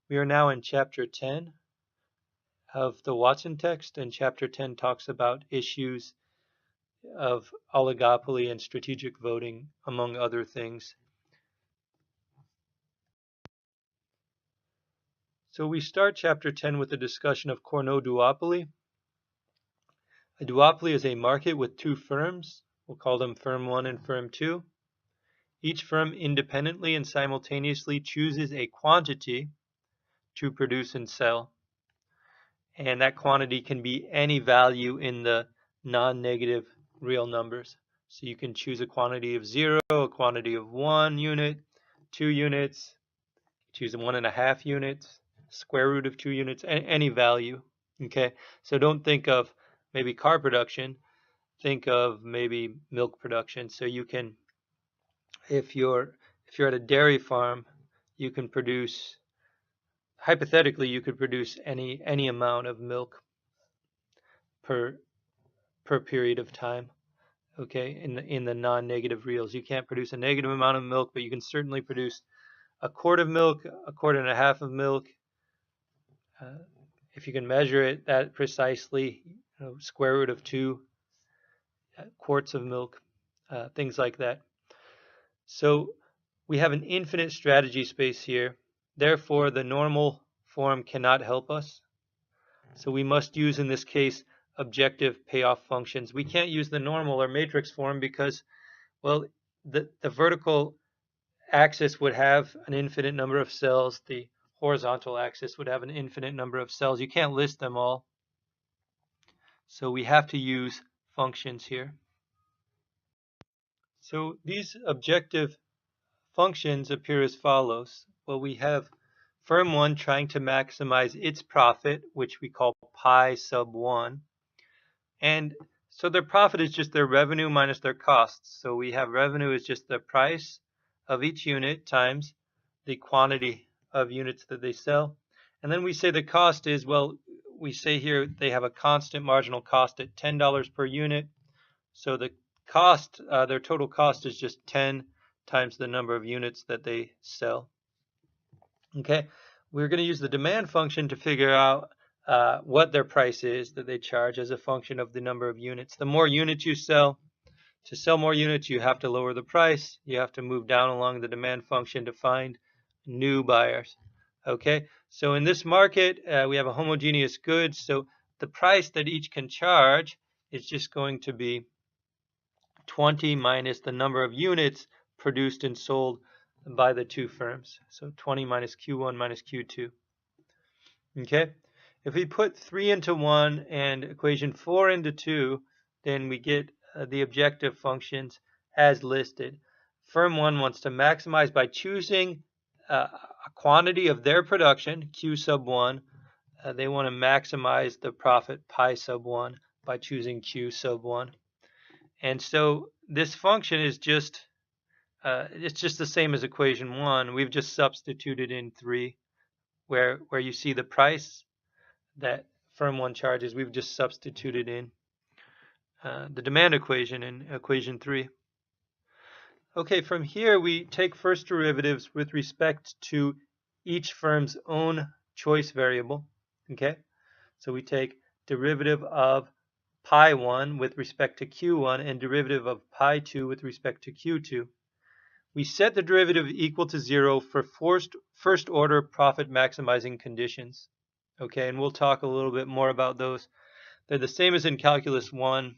We are now in Chapter 10 of the Watson text, and Chapter 10 talks about issues of oligopoly and strategic voting, among other things. So we start Chapter 10 with a discussion of Cournot duopoly. A duopoly is a market with two firms. We'll call them Firm 1 and Firm 2. Each firm independently and simultaneously chooses a quantity to produce and sell. And that quantity can be any value in the non-negative real numbers. So you can choose a quantity of 0, a quantity of 1 unit, 2 units, choose 1.5 units, square root of 2 units, any value. Okay, so don't think of maybe car production, think of maybe milk production. So you can, if you're at a dairy farm, you can produce, hypothetically, you could produce any amount of milk per period of time. Okay, in the non-negative reals, you can't produce a negative amount of milk, but you can certainly produce a quart of milk, a quart and a half of milk. If you can measure it that precisely, square root of 2 quarts of milk, things like that. So we have an infinite strategy space here. Therefore, the normal form cannot help us. So we must use, in this case, objective payoff functions. We can't use the normal or matrix form because, well, the vertical axis would have an infinite number of cells. The horizontal axis would have an infinite number of cells. You can't list them all. So we have to use functions here. So these objective functions appear as follows. Well, we have firm 1 trying to maximize its profit, which we call pi sub 1. And so their profit is just their revenue minus their costs. So we have revenue is just the price of each unit times the quantity of units that they sell. And then we say the cost is, well, we say here they have a constant marginal cost at $10 per unit. So the cost, their total cost is just 10 times the number of units that they sell. Okay, we're going to use the demand function to figure out what their price is that they charge as a function of the number of units. The more units you sell, to sell more units, you have to lower the price. You have to move down along the demand function to find new buyers. Okay, so in this market, we have a homogeneous goods. So the price that each can charge is just going to be 20 minus the number of units produced and sold by the two firms. So 20 minus Q1 minus Q2. Okay, if we put 3 into 1 and equation 4 into 2, then we get the objective functions as listed. Firm 1 wants to maximize by choosing a quantity of their production, Q sub 1. They want to maximize the profit pi sub 1 by choosing Q sub 1. And so this function is just, it's just the same as equation 1. We've just substituted in 3, where you see the price that firm 1 charges. We've just substituted in the demand equation in equation 3. Okay, from here we take first derivatives with respect to each firm's own choice variable. Okay, so we take derivative of pi 1 with respect to q1 and derivative of pi 2 with respect to q2. We set the derivative equal to 0 for first order profit maximizing conditions. Okay, and we'll talk a little bit more about those. They're the same as in Calculus 1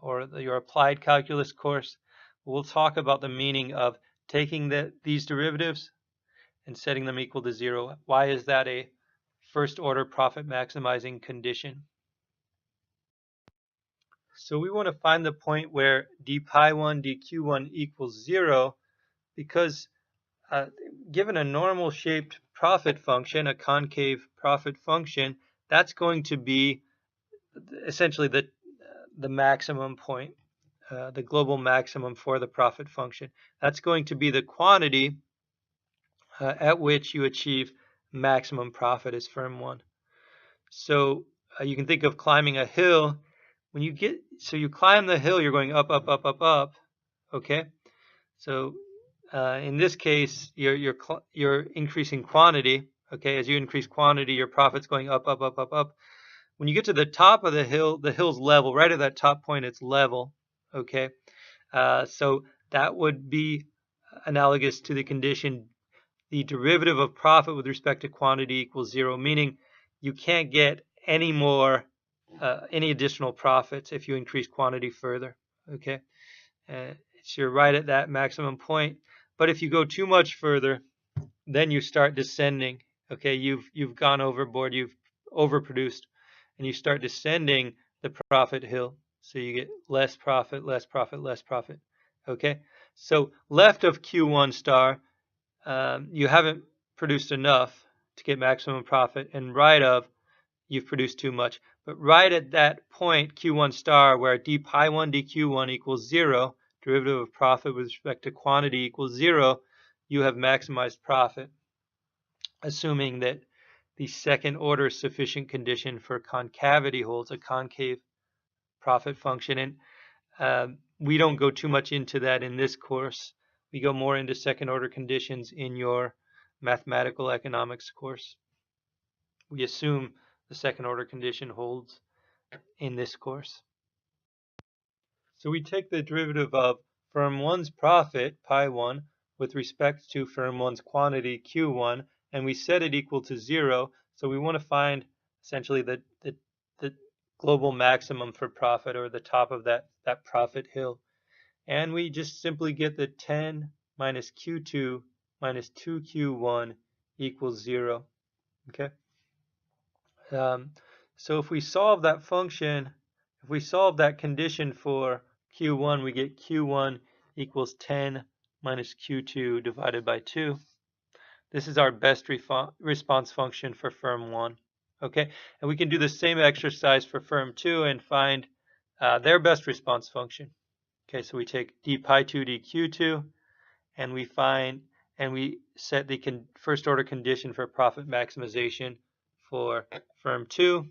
or your applied calculus course. We'll talk about the meaning of taking these derivatives and setting them equal to 0. Why is that a first order profit maximizing condition? So we want to find the point where d pi 1 dq1 equals 0, because given a normal shaped profit function, a concave profit function, that's going to be essentially the maximum point, the global maximum for the profit function. That's going to be the quantity at which you achieve maximum profit as firm 1. So you can think of climbing a hill. When you get, so you climb the hill, you're going up, up, up, up, up. Okay, so in this case, you're increasing quantity. Okay, as you increase quantity, your profit's going up, up, up, up, up. When you get to the top of the hill's level, right at that top point, it's level. Okay, so that would be analogous to the condition, the derivative of profit with respect to quantity equals 0, meaning you can't get any more, any additional profits if you increase quantity further. Okay, so you're right at that maximum point. But if you go too much further, then you start descending. Okay, you've gone overboard, you've overproduced, and you start descending the profit hill. So you get less profit, less profit, less profit. Okay, so left of Q1 star, you haven't produced enough to get maximum profit, and right of, you've produced too much. But right at that point, Q1 star, where d pi 1 dq1 equals 0, derivative of profit with respect to quantity equals 0, you have maximized profit, assuming that the second order sufficient condition for concavity holds, a concave profit function. And we don't go too much into that in this course. We go more into second order conditions in your mathematical economics course. We assume the second order condition holds in this course. So we take the derivative of firm 1's profit, pi 1, with respect to firm 1's quantity, Q1, and we set it equal to 0. So we want to find essentially the global maximum for profit, or the top of that profit hill. And we just simply get that 10 minus Q2 minus 2Q1 equals 0. Okay. So if we solve that function, if we solve that condition for Q1, we get Q1 equals 10 minus Q2 divided by 2. This is our best response function for firm 1. Okay, and we can do the same exercise for firm 2 and find their best response function. Okay, so we take d pi 2 dq2, and we find, and we set the first order condition for profit maximization for firm 2,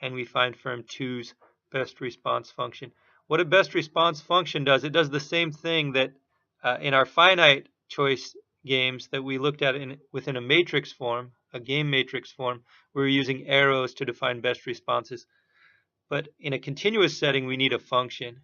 and we find firm 2's best response function. What a best response function does, it does the same thing that in our finite choice games that we looked at within a matrix form, a game matrix form, we were using arrows to define best responses. But in a continuous setting, we need a function.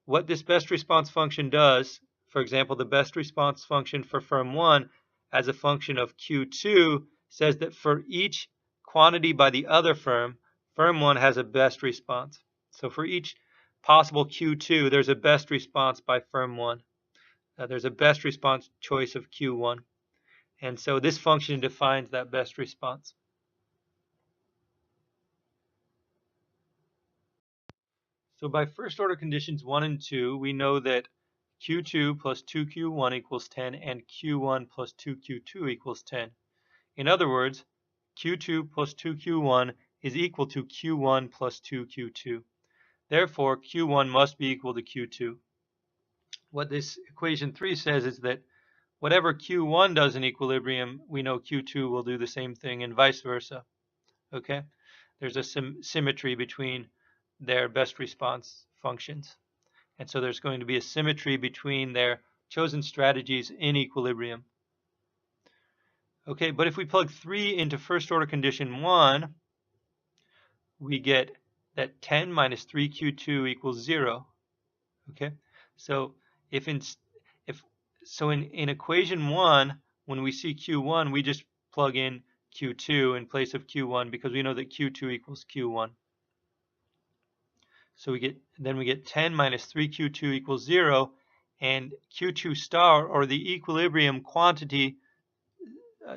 What this best response function does, for example, the best response function for firm 1 as a function of Q2 says that for each quantity by the other firm, firm 1 has a best response. So for each possible Q2, there's a best response by firm 1. There's a best response choice of Q1. And so this function defines that best response. So by first order conditions 1 and 2, we know that Q2 plus 2Q1 equals 10 and Q1 plus 2Q2 equals 10. In other words, Q2 plus 2Q1 is equal to Q1 plus 2Q2. Therefore, Q1 must be equal to Q2. What this equation 3 says is that whatever Q1 does in equilibrium, we know Q2 will do the same thing, and vice versa. Okay? There's a symmetry between their best response functions. And so there's going to be a symmetry between their chosen strategies in equilibrium. Okay, but if we plug 3 into first order condition 1, we get that 10 minus 3Q2 equals 0. Okay, so in equation 1, when we see Q1, we just plug in Q2 in place of Q1 because we know that Q2 equals Q1. So we get 10 minus 3Q2 equals 0, and Q2 star, or the equilibrium quantity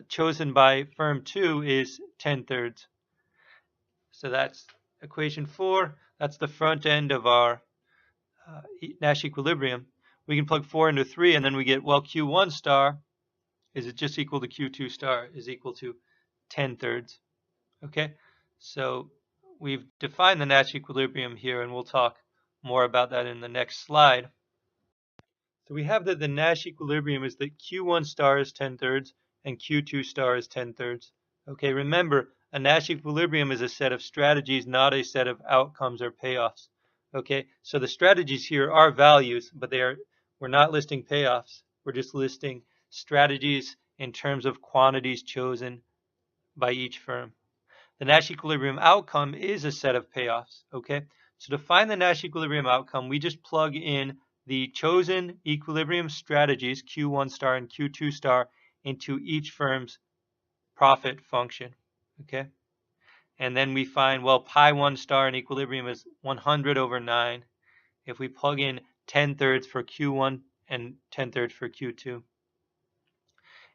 chosen by firm 2, is 10/3. So that's equation 4. That's the front end of our Nash equilibrium. We can plug 4 into 3, and then we get, well, Q1 star is just equal to Q2 star is equal to 10/3. Okay, so we've defined the Nash equilibrium here, and we'll talk more about that in the next slide. So we have that the Nash equilibrium is that Q1 star is 10/3 and Q2 star is 10/3. Okay, remember, a Nash equilibrium is a set of strategies, not a set of outcomes or payoffs. Okay, so the strategies here are values, but we're not listing payoffs. We're just listing strategies in terms of quantities chosen by each firm. The Nash equilibrium outcome is a set of payoffs, okay? So to find the Nash equilibrium outcome, we just plug in the chosen equilibrium strategies, Q1 star and Q2 star, into each firm's profit function, okay? And then we find, well, pi 1 star in equilibrium is 100 over 9. If we plug in 10/3 for Q1 and 10/3 for Q2.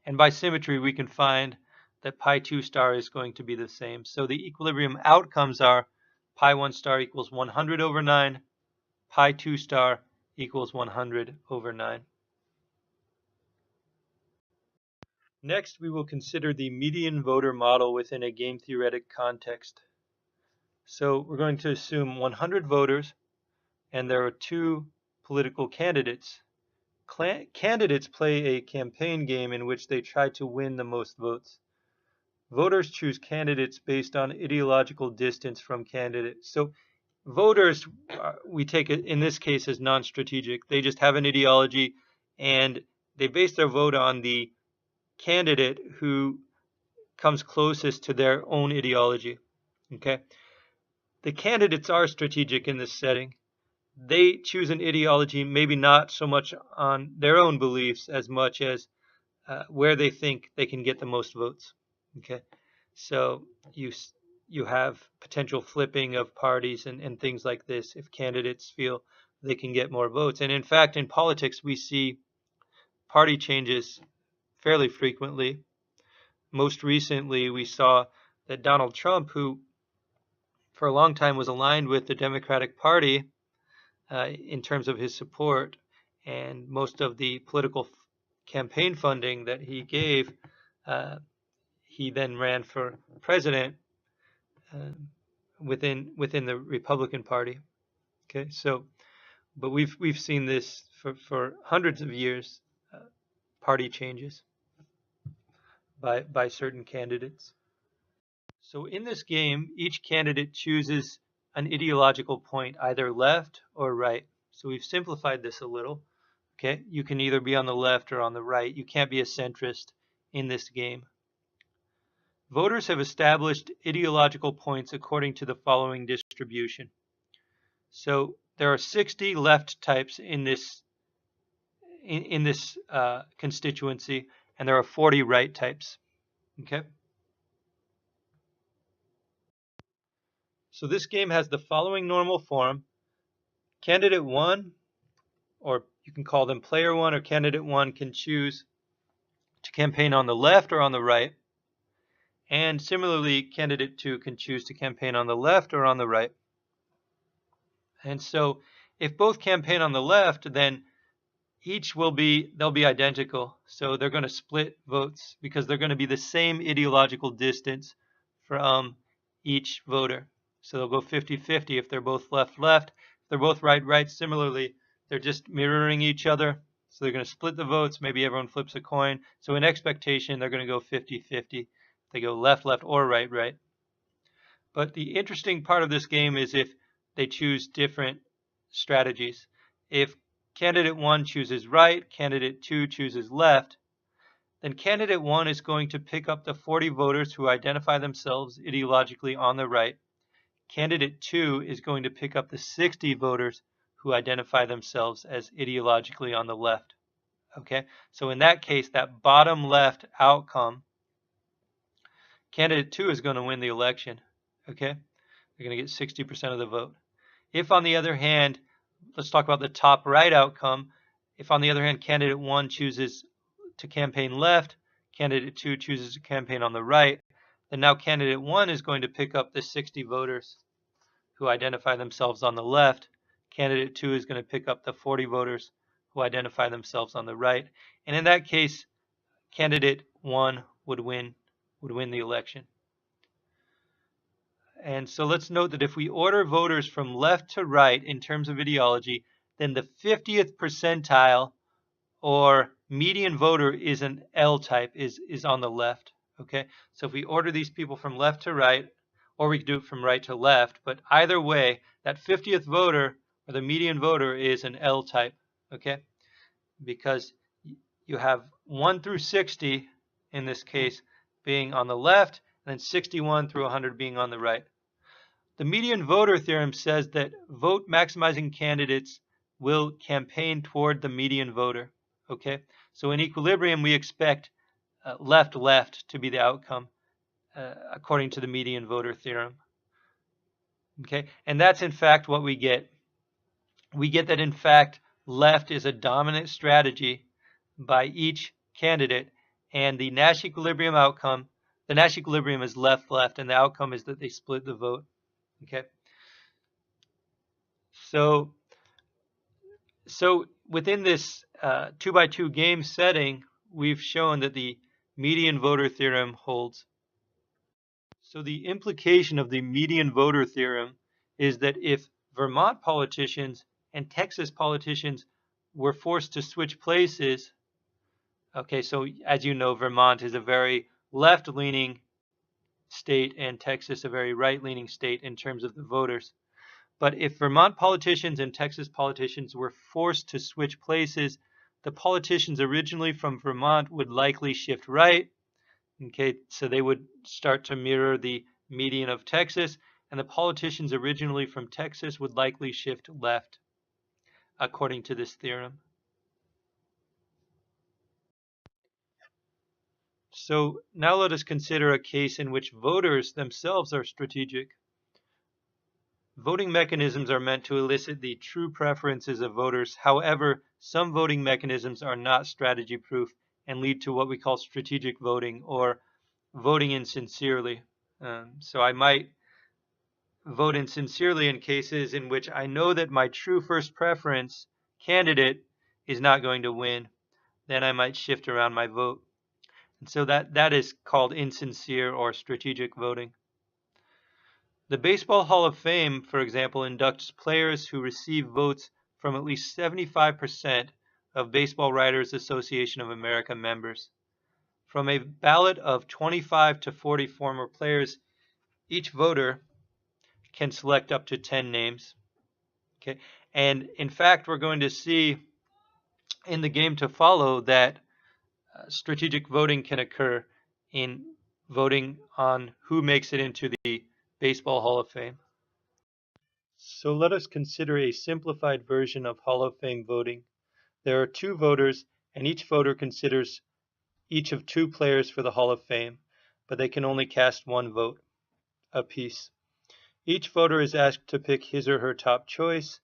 And by symmetry, we can find that pi 2 star is going to be the same. So the equilibrium outcomes are pi 1 star equals 100 over 9, pi 2 star equals 100 over 9. Next, we will consider the median voter model within a game theoretic context. So we're going to assume 100 voters, and there are 2 political candidates. Candidates play a campaign game in which they try to win the most votes. Voters choose candidates based on ideological distance from candidates. So voters, we take it in this case as non-strategic. They just have an ideology, and they base their vote on the candidate who comes closest to their own ideology. Okay? The candidates are strategic in this setting. They choose an ideology maybe not so much on their own beliefs as much as where they think they can get the most votes. Okay, so you have potential flipping of parties and things like this if candidates feel they can get more votes. And in fact, in politics, we see party changes fairly frequently. Most recently, we saw that Donald Trump, who for a long time was aligned with the Democratic Party in terms of his support, and most of the political campaign funding that he gave, he then ran for president within the Republican Party. Okay, so but we've seen this for hundreds of years, party changes by certain candidates. So in this game, each candidate chooses an ideological point, either left or right. So we've simplified this a little. Okay, you can either be on the left or on the right. You can't be a centrist in this game. Voters have established ideological points according to the following distribution. So there are 60 left types in this constituency, and there are 40 right types. Okay. So this game has the following normal form. Candidate 1, or you can call them player 1 or candidate 1, can choose to campaign on the left or on the right. And similarly, candidate 2 can choose to campaign on the left or on the right. And so if both campaign on the left, then they'll be identical. So they're going to split votes because they're going to be the same ideological distance from each voter. So they'll go 50-50 if they're both left-left. If they're both right-right, similarly, they're just mirroring each other. So they're going to split the votes. Maybe everyone flips a coin. So in expectation, they're going to go 50-50. They go left-left or right-right. But the interesting part of this game is if they choose different strategies. If candidate 1 chooses right, candidate 2 chooses left, then candidate 1 is going to pick up the 40 voters who identify themselves ideologically on the right. Candidate 2 is going to pick up the 60 voters who identify themselves as ideologically on the left. Okay, so in that case, that bottom left outcome, candidate 2 is going to win the election. Okay, they're going to get 60% of the vote. If, on the other hand, let's talk about the top right outcome. If, on the other hand, candidate 1 chooses to campaign left, candidate 2 chooses to campaign on the right, then now candidate 1 is going to pick up the 60 voters who identify themselves on the left. Candidate 2 is going to pick up the 40 voters who identify themselves on the right. And in that case, candidate 1 would win the election. And so let's note that if we order voters from left to right in terms of ideology, then the 50th percentile or median voter is an L type, is on the left. Okay, so if we order these people from left to right, or we could do it from right to left, but either way, that 50th voter or the median voter is an L type. Okay, because you have 1 through 60 in this case being on the left, and then 61 through 100 being on the right. The median voter theorem says that vote maximizing candidates will campaign toward the median voter. Okay, so in equilibrium, we expect left to be the outcome according to the median voter theorem. Okay, and that's in fact what we get. We get that in fact left is a dominant strategy by each candidate, and the Nash equilibrium outcome, the Nash equilibrium is left, and the outcome is that they split the vote. Okay. So within this 2x2 game setting, we've shown that the median voter theorem holds. So the implication of the median voter theorem is that if Vermont politicians and Texas politicians were forced to switch places, okay, so as you know, Vermont is a very left-leaning state and Texas a very right-leaning state in terms of the voters. But if Vermont politicians and Texas politicians were forced to switch places, the politicians originally from Vermont would likely shift right. Okay, so they would start to mirror the median of Texas, and the politicians originally from Texas would likely shift left, according to this theorem. So now let us consider a case in which voters themselves are strategic. Voting mechanisms are meant to elicit the true preferences of voters. However, some voting mechanisms are not strategy proof and lead to what we call strategic voting or voting insincerely. So I might vote insincerely in cases in which I know that my true first preference candidate is not going to win. Then I might shift around my vote. And so that is called insincere or strategic voting. The Baseball Hall of Fame, for example, inducts players who receive votes from at least 75% of Baseball Writers Association of America members. From a ballot of 25 to 40 former players, each voter can select up to 10 names. Okay, and in fact, we're going to see in the game to follow that strategic voting can occur in voting on who makes it into the Baseball Hall of Fame. So let us consider a simplified version of Hall of Fame voting. There are 2 voters, and each voter considers each of 2 players for the Hall of Fame, but they can only cast 1 vote apiece. Each voter is asked to pick his or her top choice.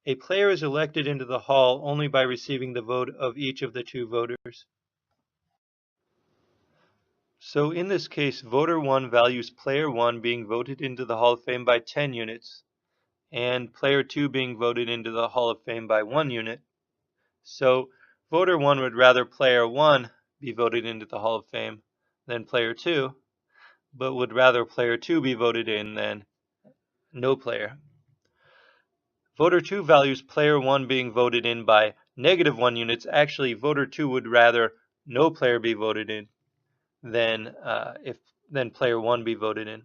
A player is elected into the Hall only by receiving the vote of each of the 2 voters. So in this case, voter 1 values player 1 being voted into the Hall of Fame by 10 units, and player 2 being voted into the Hall of Fame by 1 unit. So voter 1 would rather player 1 be voted into the Hall of Fame than player 2, but would rather player 2 be voted in than no player. Voter 2 values player 1 being voted in by -1 units. Actually, voter 2 would rather no player be voted in than player 1 be voted in.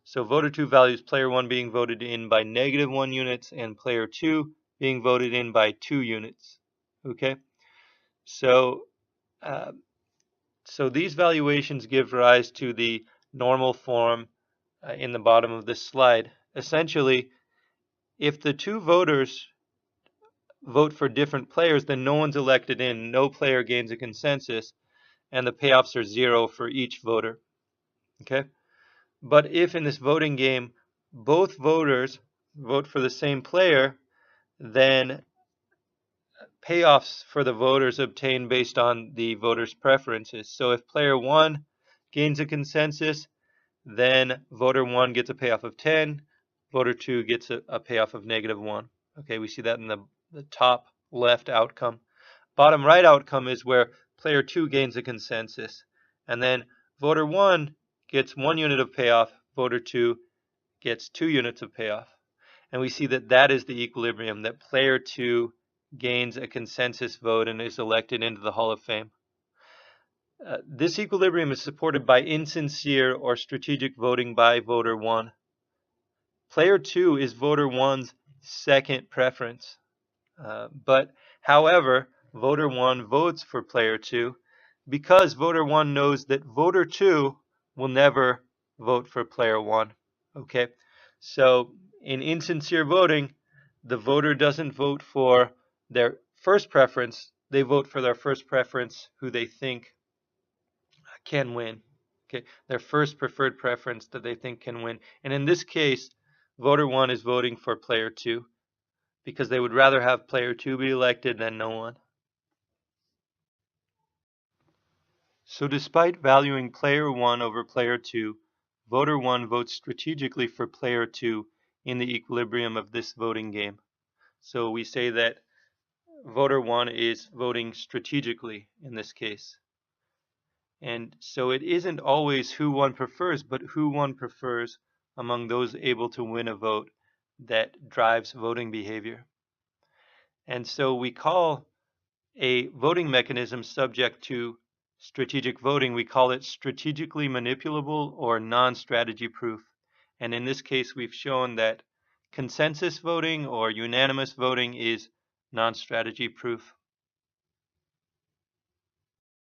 So voter 2 values player 1 being voted in by -1 units and player 2 being voted in by 2 units. Okay, so these valuations give rise to the normal form in the bottom of this slide. Essentially, if the 2 voters vote for different players, then no one's elected in, no player gains a consensus, and the payoffs are 0 for each voter. Okay, but if in this voting game both voters vote for the same player, then payoffs for the voters obtained based on the voters' preferences. So if player 1 gains a consensus, then voter 1 gets a payoff of 10, voter 2 gets a payoff of -1. Okay, we see that in the top left outcome. Bottom right outcome is where player 2 gains a consensus, and then voter 1 gets 1 unit of payoff, voter 2 gets 2 units of payoff. And we see that is the equilibrium, that player 2 gains a consensus vote and is elected into the Hall of Fame. This equilibrium is supported by insincere or strategic voting by voter 1. Player 2 is voter 1's second preference. But however, voter 1 votes for player 2 because voter 1 knows that voter 2 will never vote for player 1. Okay, so in insincere voting, the voter doesn't vote for their first preference, they vote for their first preference who they think can win. Okay, their first preferred preference that they think can win. And in this case, voter 1 is voting for player 2 because they would rather have player 2 be elected than no one. So despite valuing player 1 over player 2, voter 1 votes strategically for player 2 in the equilibrium of this voting game. So we say that voter 1 is voting strategically in this case. And so it isn't always who one prefers, but who one prefers among those able to win a vote that drives voting behavior. And so we call a voting mechanism subject to strategic voting, we call it strategically manipulable or non-strategy proof. And in this case, we've shown that consensus voting or unanimous voting is non-strategy proof.